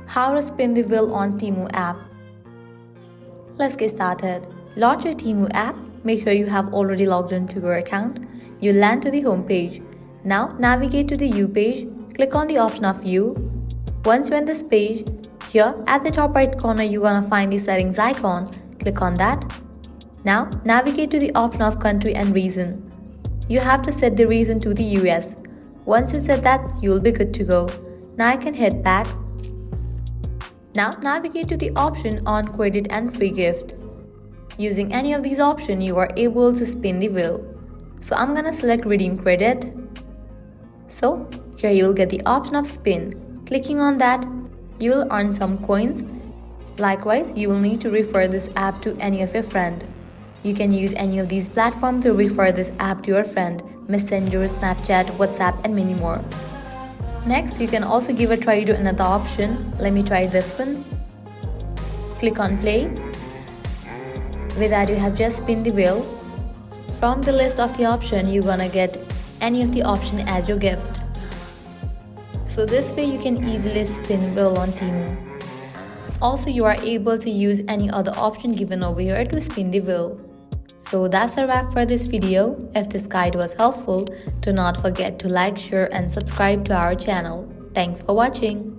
How to spin the wheel on Temu app. Let's get started. Launch your Temu app. Make sure you have already logged into your account. You'll land to the home page. Now navigate to the View page. Click on the option of View. Once you're in this page, here at the top right corner you're gonna find the settings icon. Click on that. Now navigate to the option of country and region. You have to set the region to the US. Once you set that, you'll be good to go. Now I can hit back. Now navigate to the option on credit and free gift. Using any of these options, you are able to spin the wheel. So I'm gonna select redeem credit. So here you will get the option of spin. Clicking on that, you will earn some coins. Likewise, you will need to refer this app to any of your friends. You can use any of these platforms to refer this app to your friend, Messenger, Snapchat, WhatsApp, and many more. Next, you can also give a try to another option. Let me try this one. Click on play. With that, you have just spin the wheel. From the list of the option, you're gonna get any of the option as your gift. So this way you can easily spin wheel on Temu. Also, you are able to use any other option given over here to spin the wheel. So that's a wrap for this video. If this guide was helpful, do not forget to like, share and subscribe to our channel. Thanks for watching.